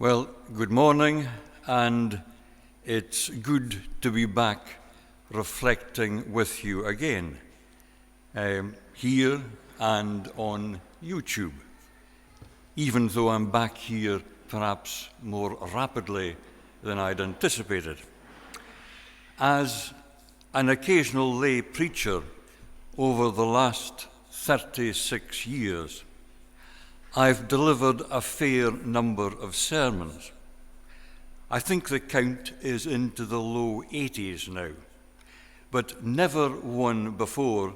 Well, good morning, and it's good to be back reflecting with you again, here and on YouTube, even though I'm back here perhaps more rapidly than I'd anticipated. As an occasional lay preacher over the last 36 years, I've delivered a fair number of sermons. I think the count is into the low 80s now, but never one before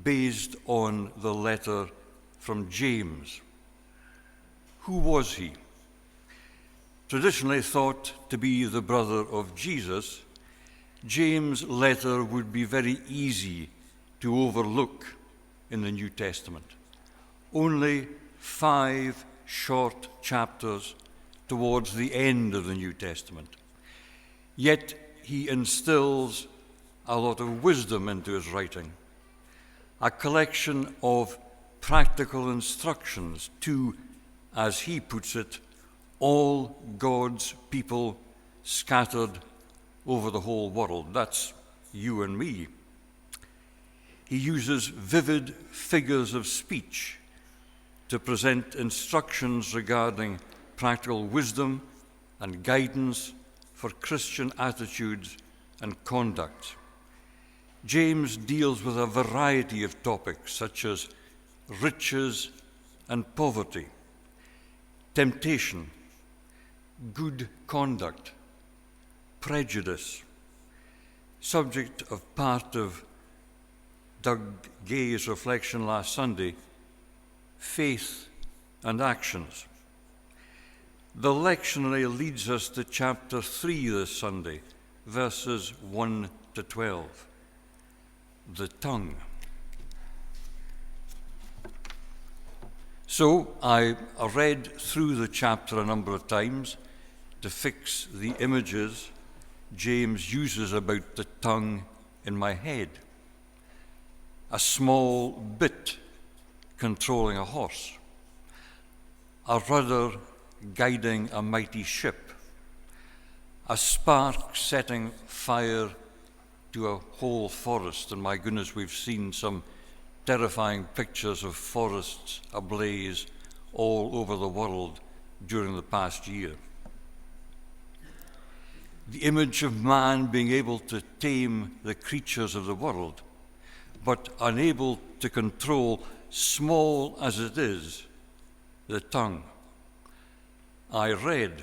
based on the letter from James. Who was he? Traditionally thought to be the brother of Jesus, James' letter would be very easy to overlook in the New Testament. Only 5 short chapters towards the end of the New Testament. Yet he instills a lot of wisdom into his writing, a collection of practical instructions to, as he puts it, all God's people scattered over the whole world. That's you and me. He uses vivid figures of speech to present instructions regarding practical wisdom and guidance for Christian attitudes and conduct. James deals with a variety of topics such as riches and poverty, temptation, good conduct, prejudice, subject of part of Doug Gay's reflection last Sunday, faith and actions. The lectionary leads us to chapter 3 this Sunday, verses 1 to 12. The tongue. So I read through the chapter a number of times to fix the images James uses about the tongue in my head. A small bit controlling a horse, a rudder guiding a mighty ship, a spark setting fire to a whole forest. And my goodness, we've seen some terrifying pictures of forests ablaze all over the world during the past year. The image of man being able to tame the creatures of the world, but unable to control, small as it is, the tongue. I read,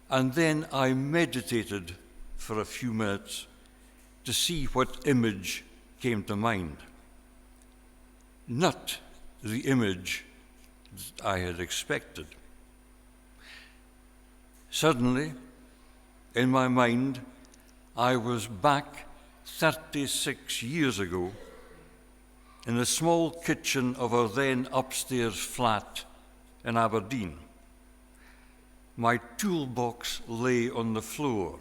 and then I meditated for a few minutes to see what image came to mind. Not the image that I had expected. Suddenly, in my mind, I was back 36 years ago in the small kitchen of our then upstairs flat in Aberdeen. My toolbox lay on the floor.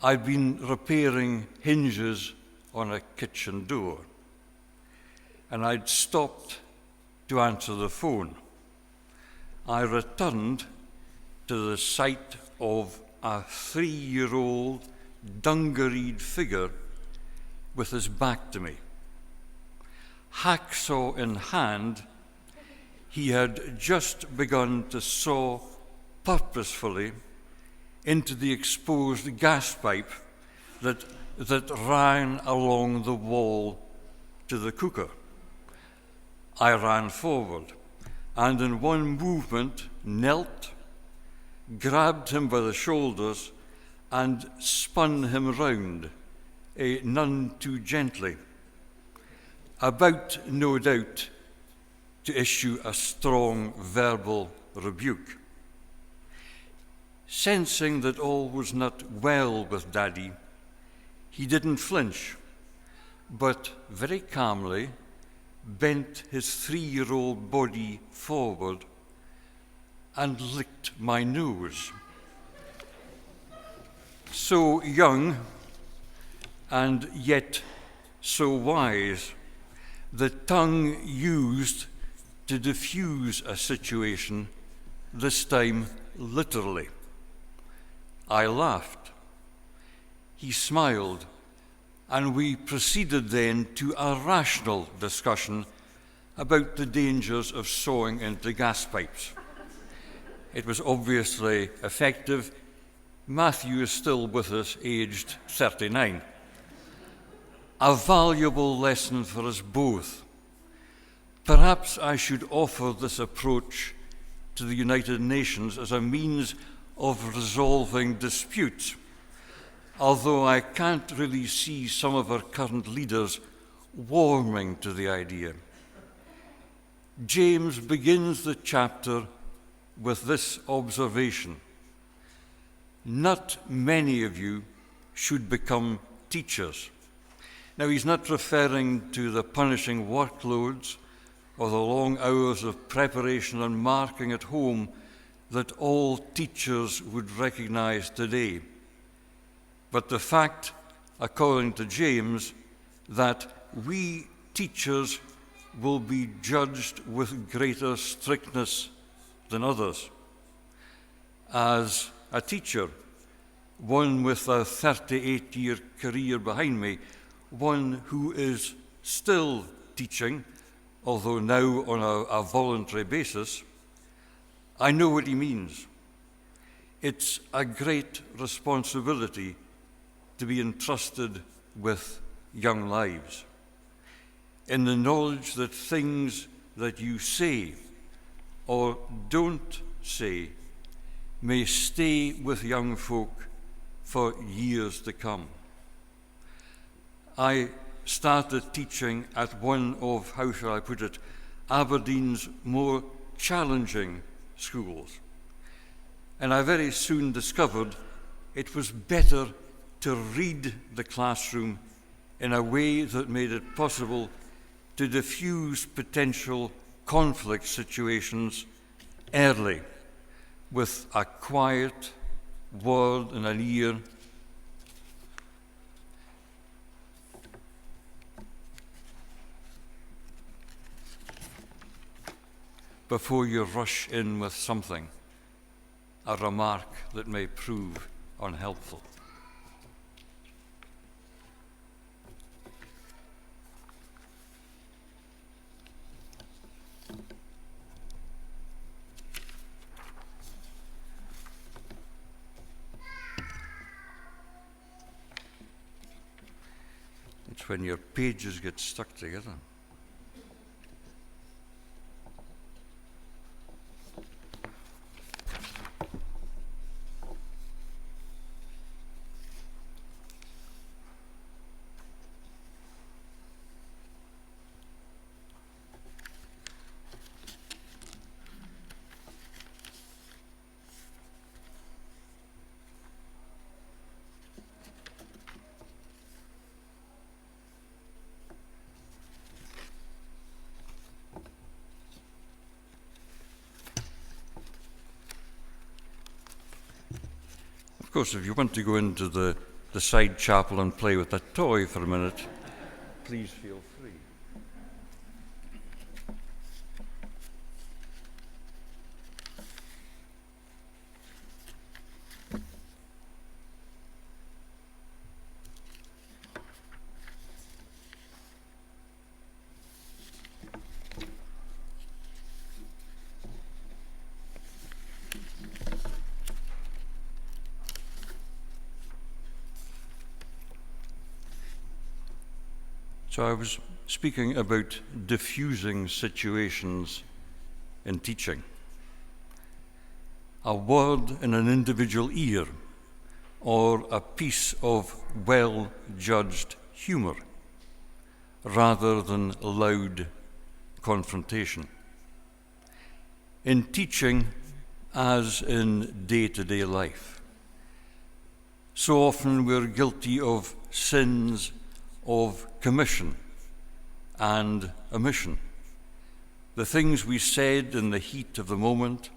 I'd been repairing hinges on a kitchen door, and I'd stopped to answer the phone. I returned to the sight of a 3-year-old dungareed figure with his back to me. Hacksaw in hand, he had just begun to saw purposefully into the exposed gas pipe that ran along the wall to the cooker. I ran forward and in one movement knelt, grabbed him by the shoulders and spun him round, none too gently, about, no doubt, to issue a strong verbal rebuke. Sensing that all was not well with Daddy, he didn't flinch, but very calmly bent his 3-year-old body forward and licked my nose. So young and yet so wise, the tongue used to diffuse a situation this time literally. I laughed. He smiled, and we proceeded then to a rational discussion about the dangers of sawing into gas pipes. It was obviously effective. Matthew is still with us, aged 39. A valuable lesson for us both. Perhaps I should offer this approach to the United Nations as a means of resolving disputes, although I can't really see some of our current leaders warming to the idea. James begins the chapter with this observation: not many of you should become teachers. Now, he's not referring to the punishing workloads or the long hours of preparation and marking at home that all teachers would recognize today, but the fact, according to James, that we teachers will be judged with greater strictness than others. As a teacher, one with a 38-year career behind me, one who is still teaching, although now on a voluntary basis, I know what he means. It's a great responsibility to be entrusted with young lives, in the knowledge that things that you say or don't say may stay with young folk for years to come. I started teaching at one of, how shall I put it, Aberdeen's more challenging schools. And I very soon discovered it was better to read the classroom in a way that made it possible to diffuse potential conflict situations early with a quiet word and an ear. Before you rush in with something, a remark that may prove unhelpful. It's when your pages get stuck together. Of course, if you want to go into the side chapel and play with that toy for a minute, please feel free. So I was speaking about diffusing situations in teaching. A word in an individual ear or a piece of well-judged humour rather than loud confrontation. In teaching, as in day-to-day life, so often we're guilty of sins of commission and omission, the things we said in the heat of the moment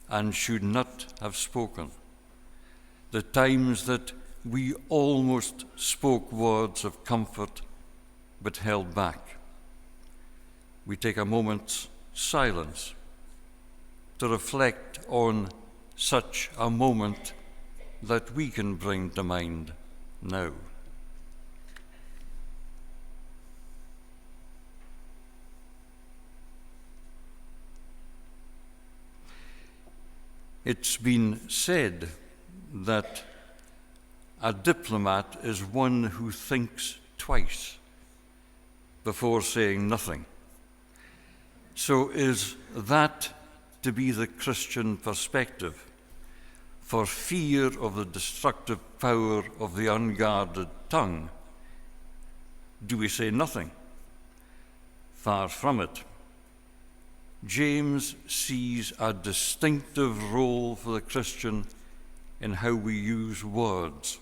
and should not have spoken, the times that we almost spoke words of comfort but held back. We take a moment's silence to reflect on such a moment that we can bring to mind now. It's been said that a diplomat is one who thinks twice before saying nothing. So is that to be the Christian perspective? For fear of the destructive power of the unguarded tongue, do we say nothing? Far from it. James sees a distinctive role for the Christian in how we use words,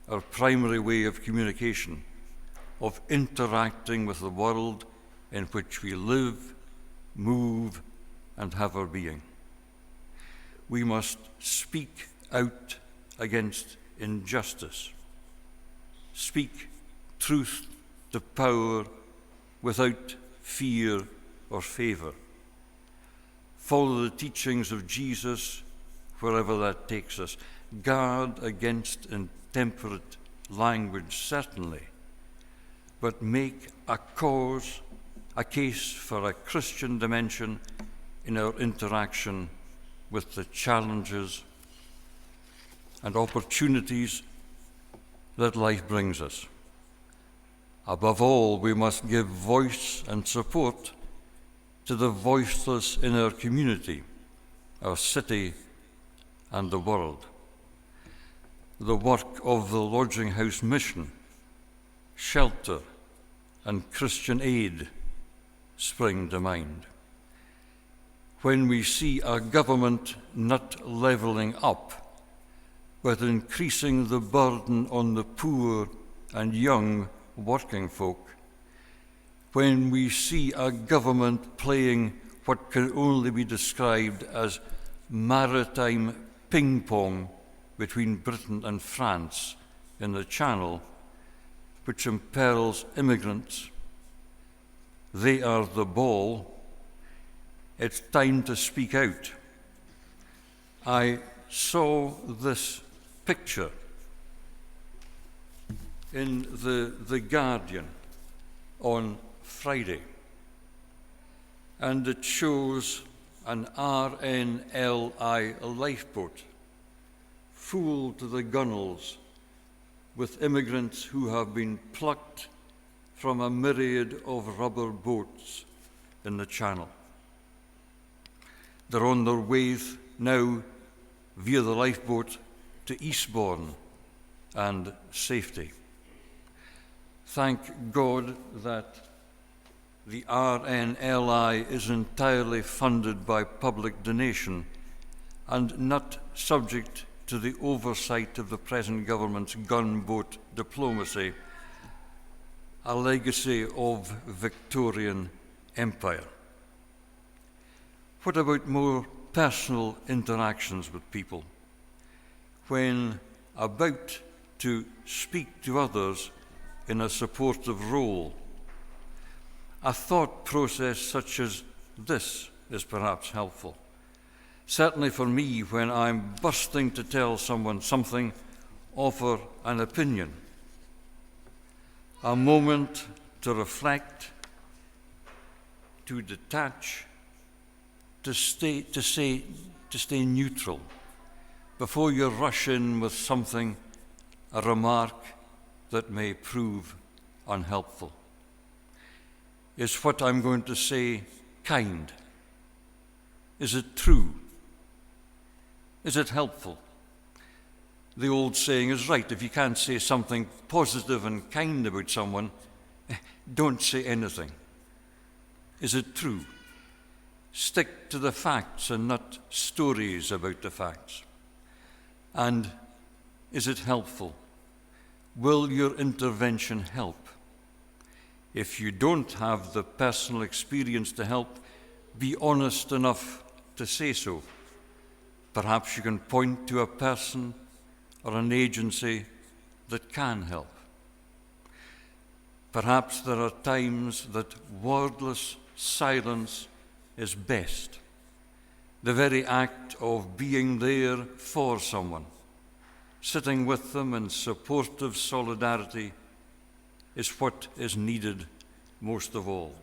our primary way of communication, of interacting with the world in which we live, move, and have our being. We must speak out against injustice, speak truth to power without fear or favor. Follow the teachings of Jesus wherever that takes us. Guard against intemperate language, certainly, but make a case for a Christian dimension in our interaction with the challenges and opportunities that life brings us. Above all, we must give voice and support to the voiceless in our community, our city, and the world. The work of the Lodging House Mission, Shelter, and Christian Aid spring to mind. When we see a government not levelling up, but increasing the burden on the poor and young working folk, when we see a government playing what can only be described as maritime ping-pong between Britain and France in the Channel, which imperils immigrants, they are the ball. It's time to speak out. I saw this picture in the Guardian on Friday, and it shows an RNLI lifeboat full to the gunwales with immigrants who have been plucked from a myriad of rubber boats in the Channel. They're on their way now via the lifeboat to Eastbourne and safety. Thank God that the RNLI is entirely funded by public donation and not subject to the oversight of the present government's gunboat diplomacy, a legacy of Victorian empire. What about more personal interactions with people? When about to speak to others in a supportive role, a thought process such as this is perhaps helpful. Certainly for me, when I'm bursting to tell someone something, offer an opinion. A moment to reflect, to detach, to stay neutral before you rush in with something, a remark that may prove unhelpful. Is what I'm going to say kind? Is it true? Is it helpful? The old saying is right. If you can't say something positive and kind about someone, don't say anything. Is it true? Stick to the facts and not stories about the facts. And is it helpful? Will your intervention help? If you don't have the personal experience to help, be honest enough to say so. Perhaps you can point to a person or an agency that can help. Perhaps there are times that wordless silence is best. The very act of being there for someone, sitting with them in supportive solidarity, is what is needed most of all.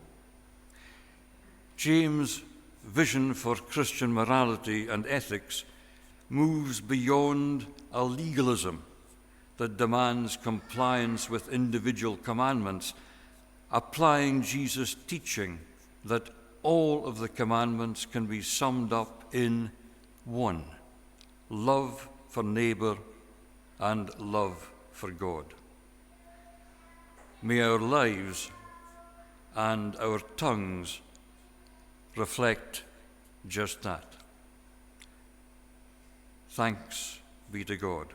James' vision for Christian morality and ethics moves beyond a legalism that demands compliance with individual commandments, applying Jesus' teaching that all of the commandments can be summed up in one: love for neighbor and love for God. May our lives and our tongues reflect just that. Thanks be to God.